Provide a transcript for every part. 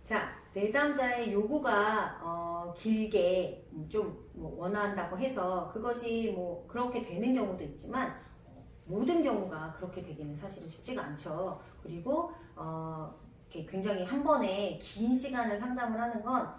자, 내담자의 요구가 길게 좀뭐 원한다고 해서 그것이 뭐 그렇게 되는 경우도 있지만 모든 경우가 그렇게 되기는 사실은 쉽지가 않죠. 그리고 이렇게 굉장히 한 번에 긴 시간을 상담을 하는 건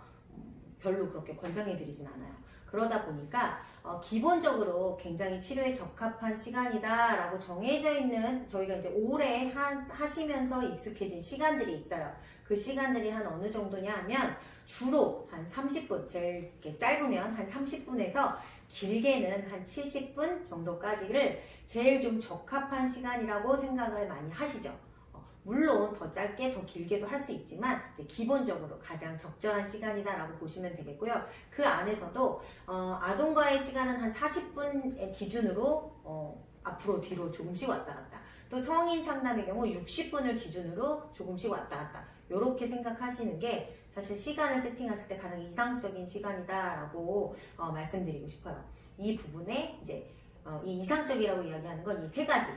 별로 그렇게 권장해 드리진 않아요. 그러다 보니까 기본적으로 굉장히 치료에 적합한 시간이다 라고 정해져 있는, 저희가 이제 오래 하시면서 익숙해진 시간들이 있어요. 그 시간들이 한 어느 정도냐 하면 주로 한 30분, 제일 이렇게 짧으면 한 30분에서 길게는 한 70분 정도까지를 제일 좀 적합한 시간이라고 생각을 많이 하시죠. 물론 더 짧게 더 길게도 할 수 있지만 이제 기본적으로 가장 적절한 시간이다라고 보시면 되겠고요. 그 안에서도 아동과의 시간은 한 40분 기준으로 앞으로 뒤로 조금씩 왔다 갔다, 또 성인 상담의 경우 60분을 기준으로 조금씩 왔다 갔다, 이렇게 생각하시는 게 사실 시간을 세팅하실 때 가장 이상적인 시간이다라고 말씀드리고 싶어요. 이 부분에 이제 이 이상적이라고 이야기하는 건 이 세 가지.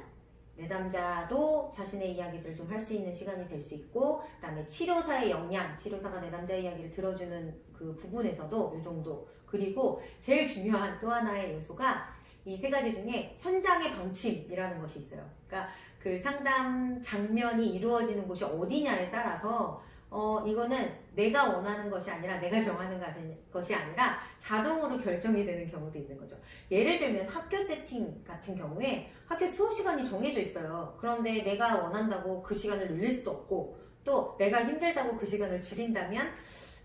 내담자도 자신의 이야기들을 좀 할 수 있는 시간이 될 수 있고, 그 다음에 치료사의 역량, 치료사가 내담자의 이야기를 들어주는 그 부분에서도 이 정도, 그리고 제일 중요한 또 하나의 요소가 이 세 가지 중에 현장의 방침이라는 것이 있어요. 그러니까 그 상담 장면이 이루어지는 곳이 어디냐에 따라서 이거는 내가 원하는 것이 아니라 내가 정하는 것이 아니라 자동으로 결정이 되는 경우도 있는 거죠. 예를 들면 학교 세팅 같은 경우에 학교 수업 시간이 정해져 있어요. 그런데 내가 원한다고 그 시간을 늘릴 수도 없고, 또 내가 힘들다고 그 시간을 줄인다면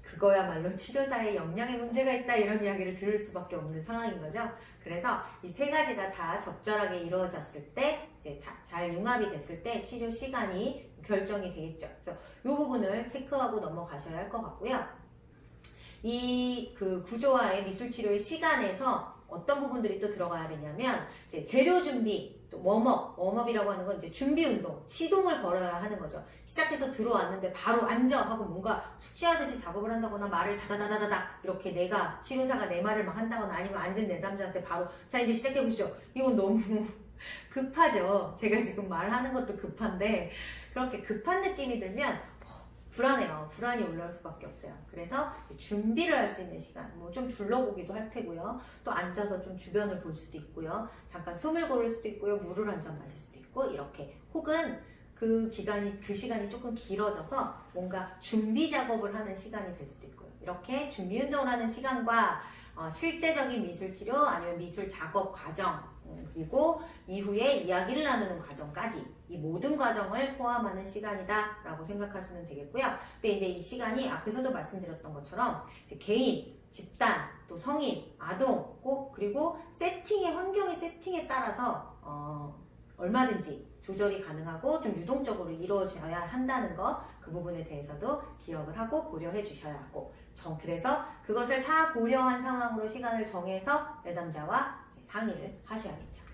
그거야말로 치료사의 역량에 문제가 있다, 이런 이야기를 들을 수밖에 없는 상황인 거죠. 그래서 이 세 가지가 다 적절하게 이루어졌을 때, 이제 다 잘 융합이 됐을 때 치료 시간이 결정이 되겠죠. 그래서 이 부분을 체크하고 넘어가셔야 할 것 같고요. 이 그 구조화의 미술치료의 시간에서 어떤 부분들이 또 들어가야 되냐면, 이제 재료 준비, 또 웜업이라고 하는 건 이제 준비 운동, 시동을 걸어야 하는 거죠. 시작해서 들어왔는데 바로 앉아 하고 뭔가 숙제하듯이 작업을 한다거나 말을 다다다다닥 이렇게 내가 치료사가 내 말을 막 한다거나, 아니면 앉은 내담자한테 바로 자 이제 시작해 보시죠. 이건 너무 급하죠. 제가 지금 말하는 것도 급한데 그렇게 급한 느낌이 들면 불안해요. 불안이 올라올 수밖에 없어요. 그래서 준비를 할 수 있는 시간, 뭐 좀 둘러보기도 할 테고요. 또 앉아서 좀 주변을 볼 수도 있고요. 잠깐 숨을 고를 수도 있고요. 물을 한 잔 마실 수도 있고, 이렇게. 혹은 그 시간이 조금 길어져서 뭔가 준비 작업을 하는 시간이 될 수도 있고요. 이렇게 준비 운동을 하는 시간과 실제적인 미술 치료, 아니면 미술 작업 과정, 그리고 이후에 이야기를 나누는 과정까지, 이 모든 과정을 포함하는 시간이다 라고 생각하시면 되겠고요. 근데 이제 이 시간이 앞에서도 말씀드렸던 것처럼 이제 개인, 집단, 또 성인, 아동, 그리고 환경의 세팅에 따라서 얼마든지 조절이 가능하고 좀 유동적으로 이루어져야 한다는 거, 그 부분에 대해서도 기억을 하고 고려해 주셔야 하고, 그래서 그것을 다 고려한 상황으로 시간을 정해서 내담자와 상의를 하셔야겠죠.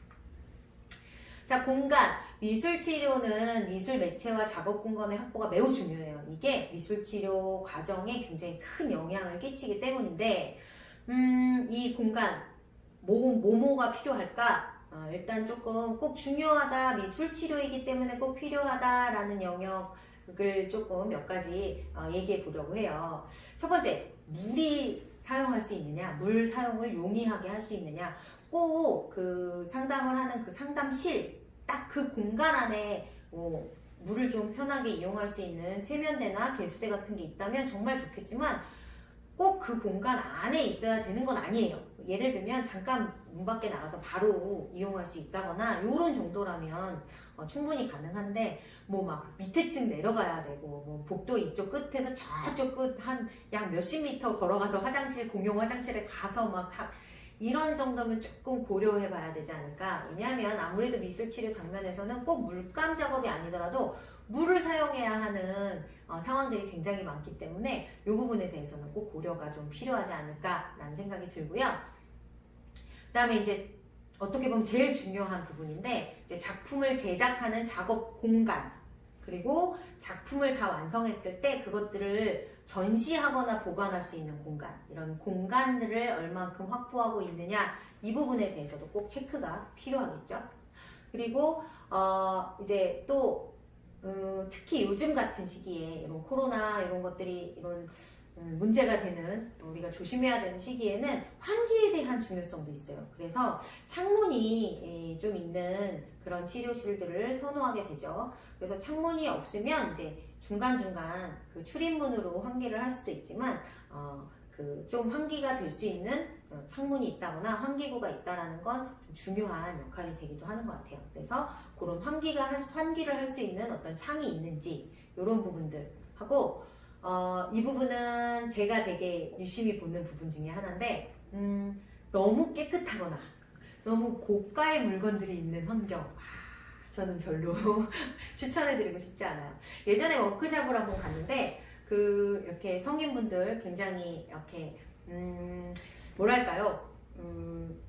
자, 공간. 미술치료는 미술 매체와 작업 공간의 확보가 매우 중요해요. 이게 미술치료 과정에 굉장히 큰 영향을 끼치기 때문인데, 이 공간, 뭐가 필요할까? 일단 조금 꼭 중요하다, 미술치료이기 때문에 꼭 필요하다라는 영역을 조금 몇 가지 얘기해 보려고 해요. 첫 번째, 물이 사용할 수 있느냐, 물 사용을 용이하게 할 수 있느냐. 꼭 그 상담을 하는 그 상담실, 딱 그 공간 안에 물을 좀 편하게 이용할 수 있는 세면대나 개수대 같은 게 있다면 정말 좋겠지만, 꼭 그 공간 안에 있어야 되는 건 아니에요. 예를 들면 잠깐 문 밖에 나가서 바로 이용할 수 있다거나 이런 정도라면 충분히 가능한데, 뭐 막 밑에 층 내려가야 되고, 뭐 복도 이쪽 끝에서 저쪽 끝 한 약 몇십 미터 걸어가서 공용 화장실에 가서 막 이런 정도면 조금 고려해 봐야 되지 않을까. 왜냐하면 아무래도 미술치료 장면에서는 꼭 물감 작업이 아니더라도 물을 사용해야 하는 상황들이 굉장히 많기 때문에 이 부분에 대해서는 꼭 고려가 좀 필요하지 않을까라는 생각이 들고요. 그 다음에 이제 어떻게 보면 제일 중요한 부분인데, 이제 작품을 제작하는 작업 공간, 그리고 작품을 다 완성했을 때 그것들을 전시하거나 보관할 수 있는 공간, 이런 공간들을 얼만큼 확보하고 있느냐, 이 부분에 대해서도 꼭 체크가 필요하겠죠. 그리고 이제 또 특히 요즘 같은 시기에 이런 코로나 이런 것들이 이런 문제가 되는 우리가 조심해야 되는 시기에는 환기에 대한 중요성도 있어요. 그래서 창문이 좀 있는 그런 치료실들을 선호하게 되죠. 그래서 창문이 없으면 이제 중간중간 그 출입문으로 환기를 할 수도 있지만 그 좀 환기가 될 수 있는 창문이 있다거나 환기구가 있다라는 건 좀 중요한 역할이 되기도 하는 것 같아요. 그래서 그런 환기를 할 수 있는 어떤 창이 있는지 이런 부분들 하고 이 부분은 제가 되게 유심히 보는 부분 중에 하나인데 너무 깨끗하거나 너무 고가의 물건들이 있는 환경 저는 별로 추천해드리고 싶지 않아요. 예전에 워크샵을 한번 갔는데 이렇게 성인분들 굉장히 이렇게 뭐랄까요?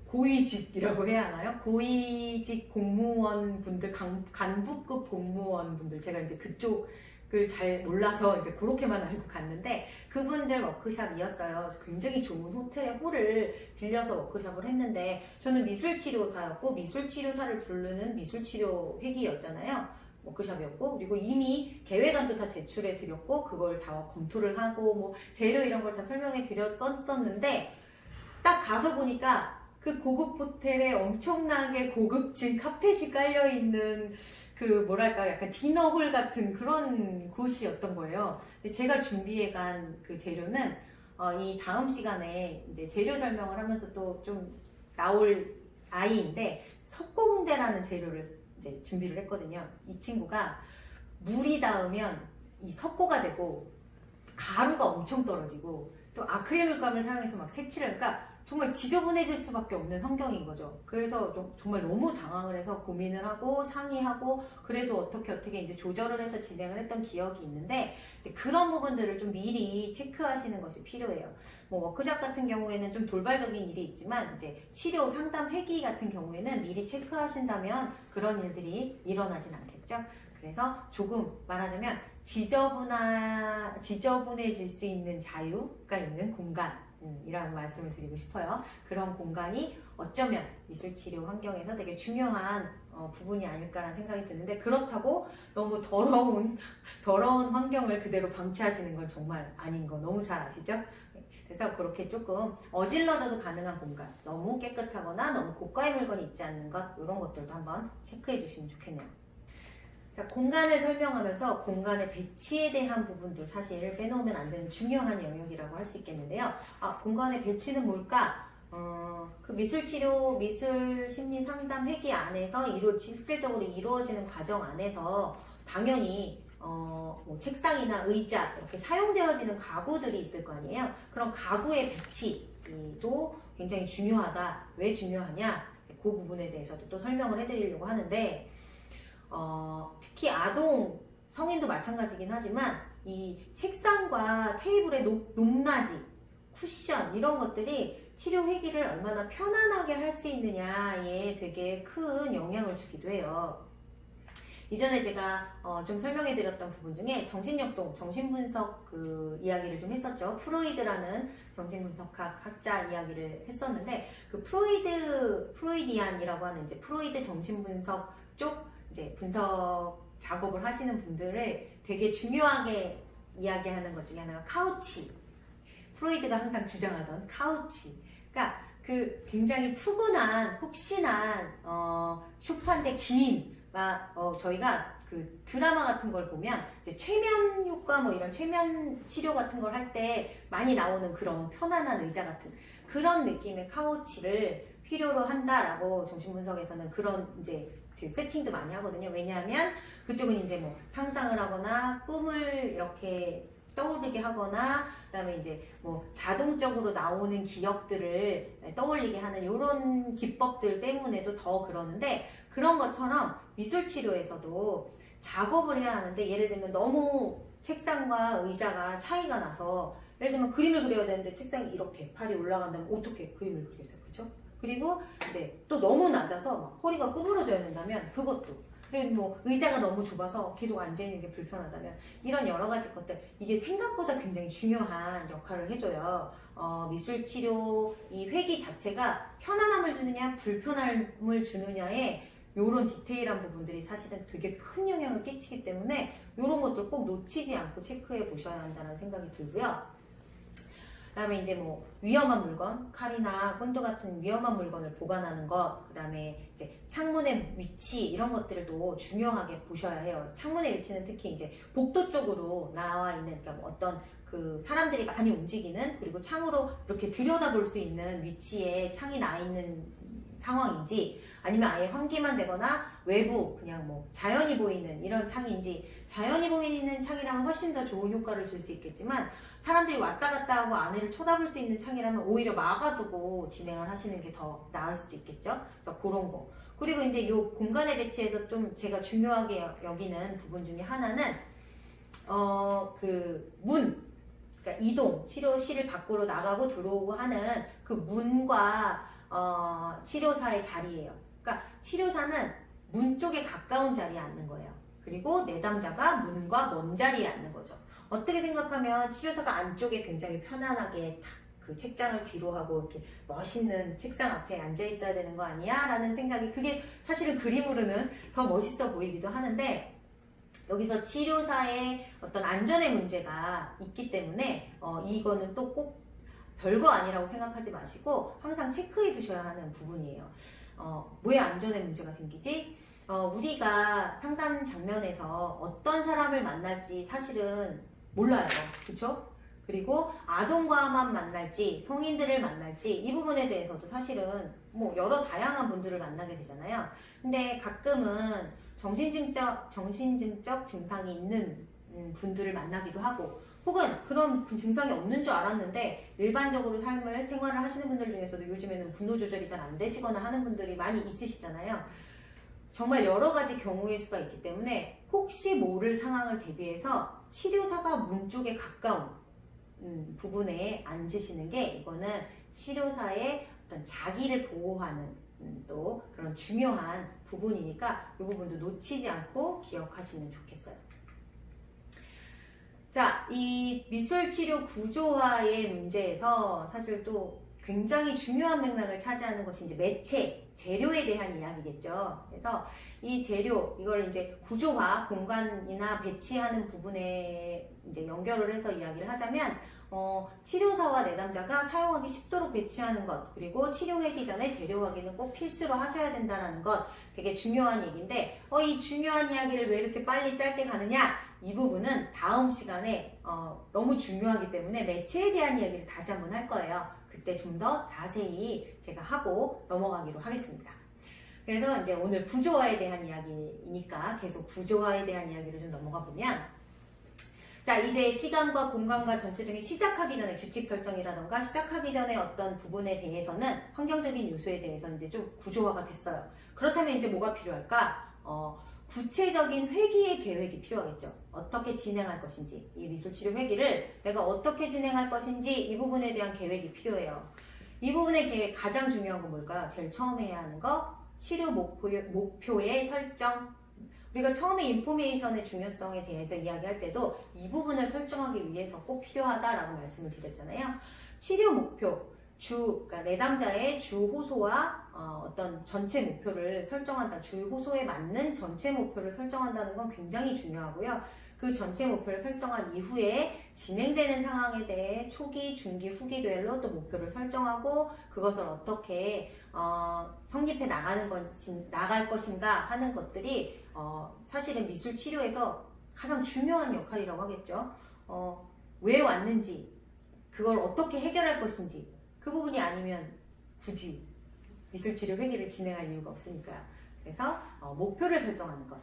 고위직이라고 해야 하나요? 고위직 공무원분들, 간부급 공무원분들, 제가 이제 그쪽을 잘 몰라서 이제 그렇게만 알고 갔는데 그분들 워크샵이었어요. 굉장히 좋은 호텔의 홀을 빌려서 워크샵을 했는데 저는 미술치료사였고 미술치료사를 부르는 미술치료 회기였잖아요. 워크샵이었고 그리고 이미 계획안도 다 제출해 드렸고 그걸 다 검토를 하고 뭐 재료 이런 걸 다 설명해 드렸었는데 딱 가서 보니까 그 고급 호텔에 엄청나게 고급진 카펫이 깔려 있는 그 뭐랄까 약간 디너홀 같은 그런 곳이었던 거예요. 근데 제가 준비해 간 그 재료는 이 다음 시간에 이제 재료 설명을 하면서 또 좀 나올 아이인데 석고붕대라는 재료를 이제 준비를 했거든요. 이 친구가 물이 닿으면 이 석고가 되고 가루가 엄청 떨어지고 또 아크릴 물감을 사용해서 막 색칠을 하니까 정말 지저분해질 수밖에 없는 환경인 거죠. 그래서 정말 너무 당황을 해서 고민을 하고 상의하고 그래도 어떻게 이제 조절을 해서 진행을 했던 기억이 있는데 이제 그런 부분들을 좀 미리 체크하시는 것이 필요해요. 뭐 워크샵 같은 경우에는 좀 돌발적인 일이 있지만 이제 치료 상담 회기 같은 경우에는 미리 체크하신다면 그런 일들이 일어나진 않겠죠. 그래서 조금 말하자면 지저분해질 수 있는 자유가 있는 공간 이라는 말씀을 드리고 싶어요. 그런 공간이 어쩌면 미술치료 환경에서 되게 중요한 부분이 아닐까라는 생각이 드는데 그렇다고 너무 더러운 환경을 그대로 방치하시는 건 정말 아닌 거 너무 잘 아시죠? 그래서 그렇게 조금 어질러져도 가능한 공간, 너무 깨끗하거나 너무 고가의 물건이 있지 않는 것 이런 것들도 한번 체크해 주시면 좋겠네요. 자, 공간을 설명하면서 공간의 배치에 대한 부분도 사실 빼놓으면 안 되는 중요한 영역이라고 할 수 있겠는데요. 공간의 배치는 뭘까? 그 미술치료, 미술심리상담 회기 안에서 실질적으로 이루어지는 과정 안에서 당연히 뭐 책상이나 의자 이렇게 사용되어지는 가구들이 있을 거 아니에요. 그런 가구의 배치도 굉장히 중요하다. 왜 중요하냐? 그 부분에 대해서도 또 설명을 해드리려고 하는데 특히 아동, 성인도 마찬가지긴 하지만 이 책상과 테이블의 높낮이, 쿠션 이런 것들이 치료 회기를 얼마나 편안하게 할 수 있느냐에 되게 큰 영향을 주기도 해요. 이전에 제가 좀 설명해 드렸던 부분 중에 정신역동, 정신분석 그 이야기를 좀 했었죠. 프로이드라는 정신분석학 학자 이야기를 했었는데 그 프로이디안이라고 하는 이제 프로이드 정신분석 쪽 이제 분석 작업을 하시는 분들을 되게 중요하게 이야기하는 것 중에 하나가 카우치. 프로이드가 항상 주장하던 카우치. 그러니까 그 굉장히 푸근한, 폭신한, 소파인데 긴, 저희가 그 드라마 같은 걸 보면 이제 최면 효과 뭐 이런 최면 치료 같은 걸 할 때 많이 나오는 그런 편안한 의자 같은 그런 느낌의 카우치를 필요로 한다라고 정신분석에서는 그런 이제 세팅도 많이 하거든요. 왜냐하면 그쪽은 이제 뭐 상상을 하거나 꿈을 이렇게 떠오르게 하거나 그다음에 이제 뭐 자동적으로 나오는 기억들을 떠올리게 하는 이런 기법들 때문에도 더 그러는데 그런 것처럼 미술 치료에서도 작업을 해야 하는데 예를 들면 너무 책상과 의자가 차이가 나서 예를 들면 그림을 그려야 되는데 책상이 이렇게 팔이 올라간다면 어떻게 그림을 그리겠어요, 그렇죠? 그리고 이제 또 너무 낮아서 막 허리가 구부러져야 된다면 그것도 그리고 뭐 의자가 너무 좁아서 계속 앉아있는 게 불편하다면 이런 여러 가지 것들 이게 생각보다 굉장히 중요한 역할을 해줘요. 미술치료 이 회기 자체가 편안함을 주느냐 불편함을 주느냐에 요런 디테일한 부분들이 사실은 되게 큰 영향을 끼치기 때문에 요런 것들 꼭 놓치지 않고 체크해 보셔야 한다는 생각이 들고요. 그다음에 이제 뭐 위험한 물건, 칼이나 본드 같은 위험한 물건을 보관하는 것, 그다음에 이제 창문의 위치 이런 것들도 중요하게 보셔야 해요. 창문의 위치는 특히 이제 복도 쪽으로 나와 있는, 그러니까 뭐 어떤 그 사람들이 많이 움직이는, 그리고 창으로 이렇게 들여다볼 수 있는 위치에 창이 나 있는 상황인지, 아니면 아예 환기만 되거나 외부 그냥 뭐 자연이 보이는 이런 창인지, 자연이 보이는 창이라면 훨씬 더 좋은 효과를 줄 수 있겠지만 사람들이 왔다 갔다 하고 안에를 쳐다볼 수 있는 창이라면 오히려 막아두고 진행을 하시는 게 더 나을 수도 있겠죠. 그래서 그런 거. 그리고 이제 요 공간에 배치해서 좀 제가 중요하게 여기는 부분 중에 하나는 그 문, 그러니까 이동, 치료실 밖으로 나가고 들어오고 하는 그 문과 치료사의 자리예요. 그러니까 치료사는 문 쪽에 가까운 자리에 앉는 거예요. 그리고 내담자가 문과 먼 자리에 앉는 거죠. 어떻게 생각하면 치료사가 안쪽에 굉장히 편안하게 탁 그 책장을 뒤로 하고 이렇게 멋있는 책상 앞에 앉아 있어야 되는 거 아니야? 라는 생각이, 그게 사실은 그림으로는 더 멋있어 보이기도 하는데, 여기서 치료사의 어떤 안전의 문제가 있기 때문에 이거는 또 꼭 별거 아니라고 생각하지 마시고 항상 체크해 두셔야 하는 부분이에요. 왜 안전에 문제가 생기지? 우리가 상담 장면에서 어떤 사람을 만날지 사실은 몰라요. 그쵸? 그리고 아동과만 만날지 성인들을 만날지 이 부분에 대해서도 사실은 뭐 여러 다양한 분들을 만나게 되잖아요. 근데 가끔은 정신증적 증상이 있는 분들을 만나기도 하고, 혹은 그런 증상이 없는 줄 알았는데 일반적으로 생활을 하시는 분들 중에서도 요즘에는 분노 조절이 잘 안 되시거나 하는 분들이 많이 있으시잖아요. 정말 여러 가지 경우의 수가 있기 때문에 혹시 모를 상황을 대비해서 치료사가 문 쪽에 가까운 부분에 앉으시는 게, 이거는 치료사의 어떤 자기를 보호하는 또 그런 중요한 부분이니까 이 부분도 놓치지 않고 기억하시면 좋겠어요. 자, 이 미술치료 구조화의 문제에서 사실 또 굉장히 중요한 맥락을 차지하는 것이 이제 매체, 재료에 대한 이야기겠죠. 그래서 이 재료, 이걸 이제 구조화, 공간이나 배치하는 부분에 이제 연결을 해서 이야기를 하자면, 치료사와 내담자가 사용하기 쉽도록 배치하는 것, 그리고 치료하기 전에 재료 확인은 꼭 필수로 하셔야 된다는 것, 되게 중요한 얘기인데, 이 중요한 이야기를 왜 이렇게 빨리 짧게 가느냐? 이 부분은 다음 시간에 너무 중요하기 때문에 매체에 대한 이야기를 다시 한번 할 거예요. 그때 좀 더 자세히 제가 하고 넘어가기로 하겠습니다. 그래서 이제 오늘 구조화에 대한 이야기니까 계속 구조화에 대한 이야기를 좀 넘어가 보면, 자, 이제 시간과 공간과 전체적인 시작하기 전에 규칙 설정이라던가 시작하기 전에 어떤 부분에 대해서는 환경적인 요소에 대해서 이제 좀 구조화가 됐어요. 그렇다면 이제 뭐가 필요할까? 구체적인 회기의 계획이 필요하겠죠. 어떻게 진행할 것인지, 이 미술치료 회기를 내가 어떻게 진행할 것인지 이 부분에 대한 계획이 필요해요. 이 부분의 계획 가장 중요한 건 뭘까요? 제일 처음에 해야 하는 거, 치료 목표의 설정. 우리가 처음에 인포메이션의 중요성에 대해서 이야기할 때도 이 부분을 설정하기 위해서 꼭 필요하다라고 말씀을 드렸잖아요. 치료 목표, 그러니까 내담자의 주 호소와 어떤 전체 목표를 설정한다. 주 호소에 맞는 전체 목표를 설정한다는 건 굉장히 중요하고요. 그 전체 목표를 설정한 이후에 진행되는 상황에 대해 초기, 중기, 후기별로 또 목표를 설정하고 그것을 어떻게 성립해 나갈 것인가 하는 것들이 사실은 미술 치료에서 가장 중요한 역할이라고 하겠죠. 왜 왔는지, 그걸 어떻게 해결할 것인지, 그 부분이 아니면 굳이 미술치료 회기를 진행할 이유가 없으니까요. 그래서 목표를 설정하는 것,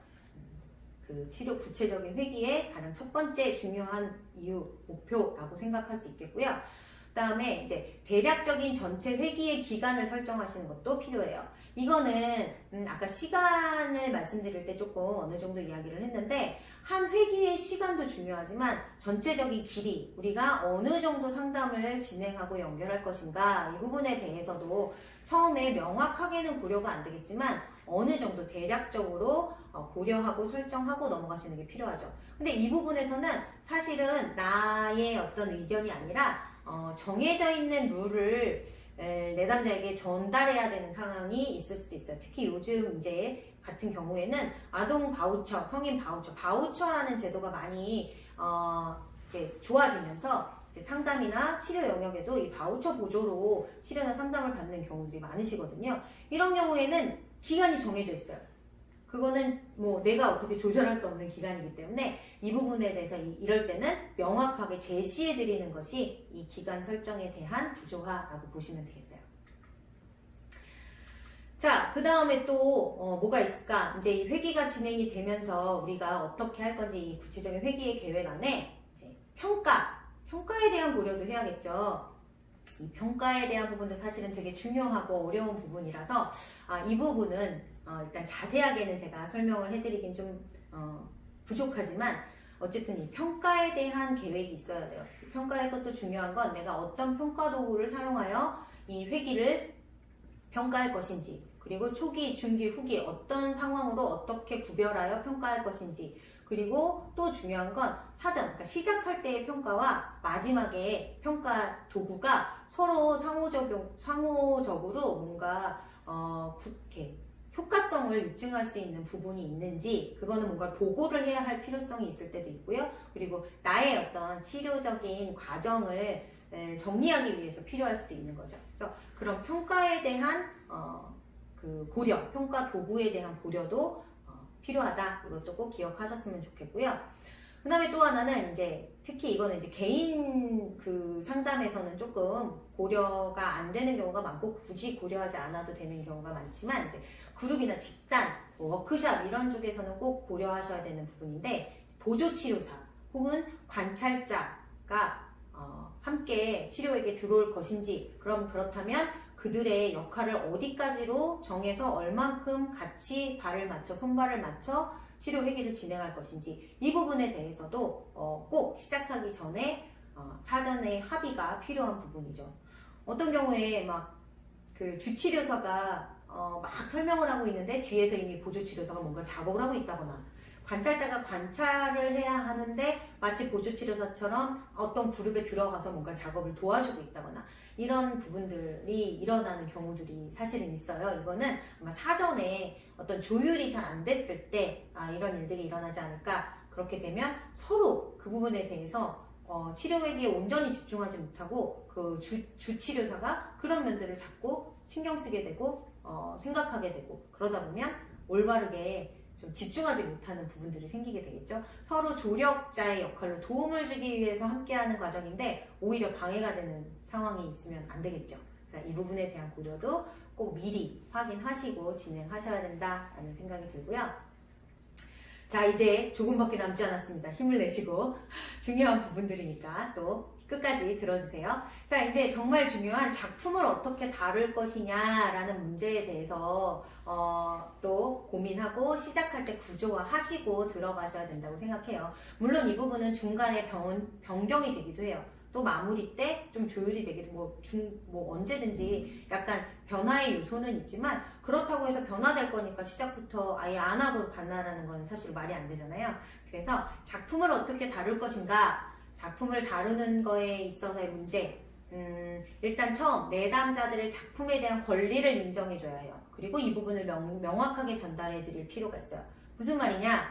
그 치료 구체적인 회기의 가장 첫 번째 중요한 이유, 목표라고 생각할 수 있겠고요. 그 다음에 이제 대략적인 전체 회기의 기간을 설정하시는 것도 필요해요. 이거는 아까 시간을 말씀드릴 때 조금 어느 정도 이야기를 했는데, 한 회기의 시간도 중요하지만 전체적인 길이, 우리가 어느 정도 상담을 진행하고 연결할 것인가, 이 부분에 대해서도 처음에 명확하게는 고려가 안 되겠지만 어느 정도 대략적으로 고려하고 설정하고 넘어가시는 게 필요하죠. 근데 이 부분에서는 사실은 나의 어떤 의견이 아니라 정해져 있는 룰을 내담자에게 전달해야 되는 상황이 있을 수도 있어요. 특히 요즘 이제 같은 경우에는 아동 바우처, 성인 바우처라는 제도가 많이 이제 좋아지면서 이제 상담이나 치료 영역에도 이 바우처 보조로 치료나 상담을 받는 경우들이 많으시거든요. 이런 경우에는 기간이 정해져 있어요. 그거는 뭐 내가 어떻게 조절할 수 없는 기간이기 때문에 이 부분에 대해서 이럴 때는 명확하게 제시해 드리는 것이 이 기간 설정에 대한 구조화라고 보시면 되겠어요. 자, 그 다음에 또 뭐가 있을까? 이제 이 회기가 진행이 되면서 우리가 어떻게 할 건지 이 구체적인 회기의 계획 안에 이제 평가에 대한 고려도 해야겠죠. 이 평가에 대한 부분도 사실은 되게 중요하고 어려운 부분이라서 이 부분은 일단 자세하게는 제가 설명을 해드리긴 좀 부족하지만 어쨌든 이 평가에 대한 계획이 있어야 돼요. 평가에서 또 중요한 건 내가 어떤 평가 도구를 사용하여 이 회기를 평가할 것인지, 그리고 초기, 중기, 후기 어떤 상황으로 어떻게 구별하여 평가할 것인지, 그리고 또 중요한 건 사전, 그러니까 시작할 때의 평가와 마지막에 평가 도구가 서로 상호적으로 뭔가 이렇게 효과성을 입증할 수 있는 부분이 있는지, 그거는 뭔가 보고를 해야 할 필요성이 있을 때도 있고요. 그리고 나의 어떤 치료적인 과정을 정리하기 위해서 필요할 수도 있는 거죠. 그래서 그런 평가에 대한 그 고려, 평가 도구에 대한 고려도 필요하다. 이것도 꼭 기억하셨으면 좋겠고요. 그 다음에 또 하나는 이제 특히 이거는 이제 개인 그 상담에서는 조금 고려가 안 되는 경우가 많고 굳이 고려하지 않아도 되는 경우가 많지만 이제 그룹이나 집단, 워크샵 이런 쪽에서는 꼭 고려하셔야 되는 부분인데 보조치료사 혹은 관찰자가 함께 치료에게 들어올 것인지 그렇다면 그들의 역할을 어디까지로 정해서 얼만큼 같이 발을 맞춰 손발을 맞춰 치료 회기를 진행할 것인지 이 부분에 대해서도 꼭 시작하기 전에 사전에 합의가 필요한 부분이죠. 어떤 경우에 막 그 주치료사가 막 설명을 하고 있는데 뒤에서 이미 보조치료사가 뭔가 작업을 하고 있다거나 관찰자가 관찰을 해야 하는데 마치 보조치료사처럼 어떤 그룹에 들어가서 뭔가 작업을 도와주고 있다거나 이런 부분들이 일어나는 경우들이 사실은 있어요. 이거는 아마 사전에 어떤 조율이 잘 안 됐을 때 이런 일들이 일어나지 않을까. 그렇게 되면 서로 그 부분에 대해서 치료회계에 온전히 집중하지 못하고 그 주치료사가 그런 면들을 자꾸 신경 쓰게 되고 생각하게 되고 그러다 보면 올바르게 좀 집중하지 못하는 부분들이 생기게 되겠죠. 서로 조력자의 역할로 도움을 주기 위해서 함께하는 과정인데 오히려 방해가 되는 상황이 있으면 안 되겠죠. 이 부분에 대한 고려도 꼭 미리 확인하시고 진행하셔야 된다라는 생각이 들고요. 자, 이제 조금밖에 남지 않았습니다. 힘을 내시고 중요한 부분들이니까 또 끝까지 들어주세요. 자, 이제 정말 중요한 작품을 어떻게 다룰 것이냐라는 문제에 대해서 또 고민하고 시작할 때 구조화하시고 들어가셔야 된다고 생각해요. 물론 이 부분은 중간에 변경이 되기도 해요. 또 마무리 때 좀 조율이 되기도 뭐 언제든지 약간 변화의 요소는 있지만 그렇다고 해서 변화될 거니까 시작부터 아예 안 하고 간다라는 건 사실 말이 안 되잖아요. 그래서 작품을 어떻게 다룰 것인가, 작품을 다루는 거에 있어서의 문제, 일단 처음 내담자들의 작품에 대한 권리를 인정해줘야 해요. 그리고 이 부분을 명확하게 전달해 드릴 필요가 있어요. 무슨 말이냐?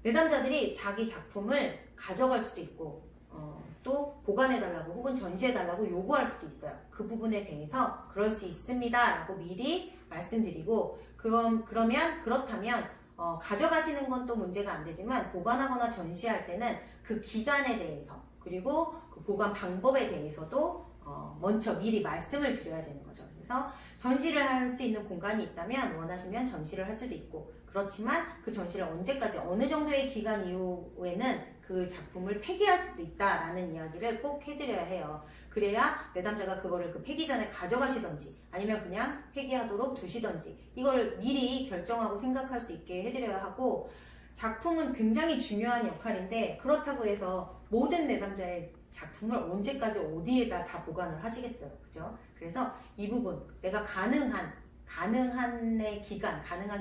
내담자들이 자기 작품을 가져갈 수도 있고 또 보관해달라고 혹은 전시해달라고 요구할 수도 있어요. 그 부분에 대해서 그럴 수 있습니다 라고 미리 말씀드리고 그렇다면 가져가시는 건 또 문제가 안 되지만 보관하거나 전시할 때는 그 기간에 대해서 그리고 그 보관 방법에 대해서도 먼저 미리 말씀을 드려야 되는 거죠. 그래서 전시를 할 수 있는 공간이 있다면 원하시면 전시를 할 수도 있고 그렇지만 그 전시를 언제까지 어느 정도의 기간 이후에는 그 작품을 폐기할 수도 있다라는 이야기를 꼭 해드려야 해요. 그래야 내담자가 그거를 그 폐기 전에 가져가시던지 아니면 그냥 폐기하도록 두시던지 이걸 미리 결정하고 생각할 수 있게 해드려야 하고 작품은 굉장히 중요한 역할인데 그렇다고 해서 모든 내담자의 작품을 언제까지 어디에다 다 보관을 하시겠어요. 그죠? 그래서 이 부분 내가 가능한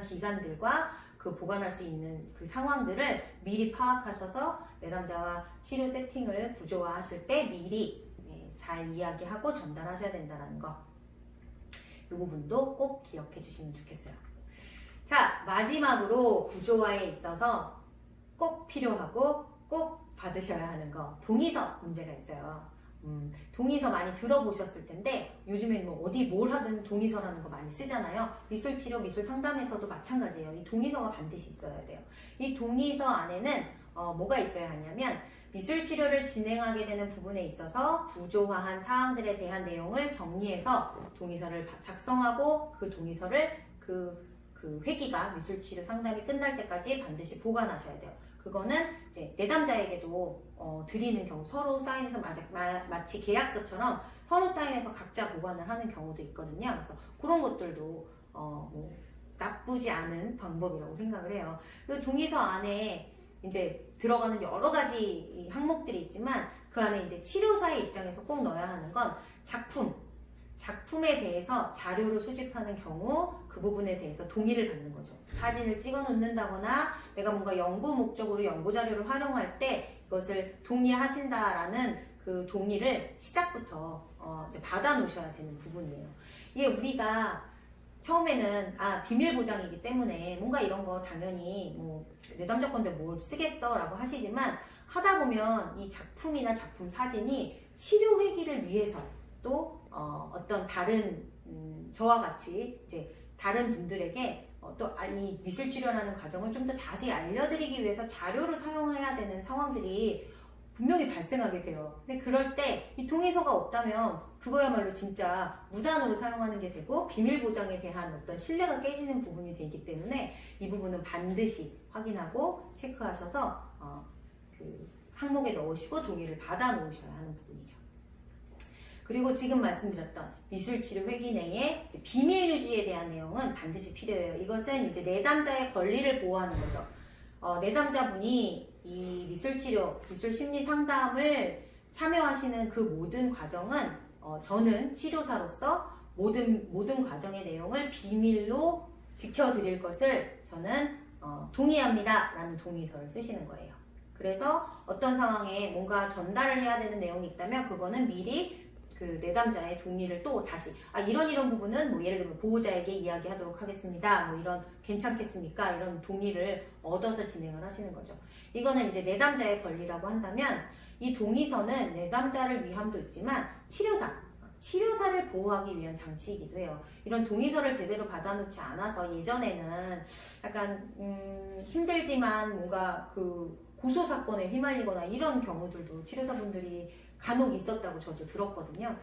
기간들과 그 보관할 수 있는 그 상황들을 미리 파악하셔서 내담자와 치료 세팅을 구조화하실 때 미리 잘 이야기하고 전달하셔야 된다는 거. 이 부분도 꼭 기억해 주시면 좋겠어요. 자, 마지막으로 구조화에 있어서 꼭 필요하고 꼭 받으셔야 하는 거, 동의서 문제가 있어요. 동의서 많이 들어보셨을 텐데 요즘엔 뭐 어디 뭘 하든 동의서라는 거 많이 쓰잖아요. 미술치료, 미술상담에서도 마찬가지예요. 이 동의서가 반드시 있어야 돼요. 이 동의서 안에는 뭐가 있어야 하냐면 미술치료를 진행하게 되는 부분에 있어서 구조화한 사항들에 대한 내용을 정리해서 동의서를 작성하고 그 동의서를 그 회기가 미술치료 상담이 끝날 때까지 반드시 보관하셔야 돼요. 그거는 이제 내담자에게도 드리는 경우, 서로 사인해서 마치 계약서처럼 서로 사인해서 각자 보관을 하는 경우도 있거든요. 그래서 그런 것들도 뭐 나쁘지 않은 방법이라고 생각을 해요. 그 동의서 안에 이제 들어가는 여러 가지 항목들이 있지만 그 안에 이제 치료사의 입장에서 꼭 넣어야 하는 건 작품에 대해서 자료를 수집하는 경우 그 부분에 대해서 동의를 받는 거죠. 사진을 찍어 놓는다거나 내가 뭔가 연구 목적으로 연구 자료를 활용할 때 이것을 동의하신다라는 그 동의를 시작부터 이제 받아 놓으셔야 되는 부분이에요. 이게 우리가 처음에는 비밀 보장이기 때문에 뭔가 이런 거 당연히 뭐 내담자 건데 뭘 쓰겠어 라고 하시지만 하다 보면 이 작품이나 작품 사진이 치료 회기를 위해서 또 어떤 다른 저와 같이 이제 다른 분들에게 또 이 미술치료라는 과정을 좀 더 자세히 알려드리기 위해서 자료로 사용해야 되는 상황들이 분명히 발생하게 돼요. 근데 그럴 때 이 동의서가 없다면 그거야말로 진짜 무단으로 사용하는 게 되고 비밀 보장에 대한 어떤 신뢰가 깨지는 부분이 되기 때문에 이 부분은 반드시 확인하고 체크하셔서 그 항목에 넣으시고 동의를 받아 놓으셔야 하는 부분이죠. 그리고 지금 말씀드렸던 미술치료 회기 내에 비밀 유지에 대한 내용은 반드시 필요해요. 이것은 이제 내담자의 권리를 보호하는 거죠. 내담자분이 이 미술치료, 미술심리 상담을 참여하시는 그 모든 과정은 저는 치료사로서 모든 과정의 내용을 비밀로 지켜드릴 것을 저는 동의합니다 라는 동의서를 쓰시는 거예요. 그래서 어떤 상황에 뭔가 전달을 해야 되는 내용이 있다면 그거는 미리 그 내담자의 동의를 또 다시 이런 부분은 뭐 예를 들면 보호자에게 이야기하도록 하겠습니다. 뭐 이런 괜찮겠습니까? 이런 동의를 얻어서 진행을 하시는 거죠. 이거는 이제 내담자의 권리라고 한다면 이 동의서는 내담자를 위함도 있지만 치료사를 보호하기 위한 장치이기도 해요. 이런 동의서를 제대로 받아놓지 않아서 예전에는 약간 힘들지만 뭔가 그 고소사건에 휘말리거나 이런 경우들도 치료사분들이 간혹 있었다고 저도 들었거든요.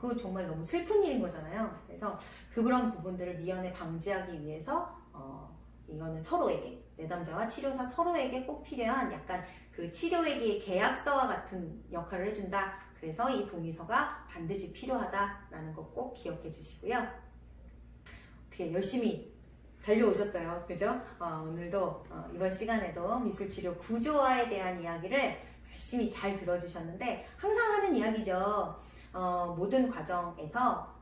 그거 정말 너무 슬픈 일인 거잖아요. 그래서 그런 부분들을 미연에 방지하기 위해서 이거는 서로에게, 내담자와 치료사 서로에게 꼭 필요한 약간 그 치료회계의 계약서와 같은 역할을 해준다. 그래서 이 동의서가 반드시 필요하다라는 거 꼭 기억해 주시고요. 어떻게 열심히 달려오셨어요. 그죠? 오늘도 이번 시간에도 미술치료 구조화에 대한 이야기를 열심히 잘 들어주셨는데 항상 하는 이야기죠. 모든 과정에서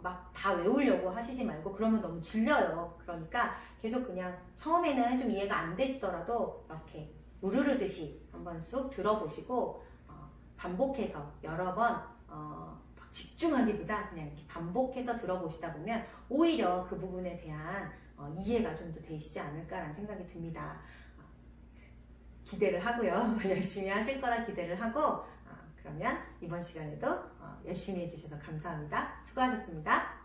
막 다 외우려고 하시지 말고 그러면 너무 질려요. 그러니까 계속 그냥 처음에는 좀 이해가 안 되시더라도 이렇게 무르르듯이 한번 쑥 들어보시고 반복해서 여러 번 집중하기보다 그냥 이렇게 반복해서 들어보시다 보면 오히려 그 부분에 대한 이해가 좀 더 되시지 않을까라는 생각이 듭니다. 기대를 하고요. 열심히 하실 거라 기대를 하고 그러면 이번 시간에도 열심히 해주셔서 감사합니다. 수고하셨습니다.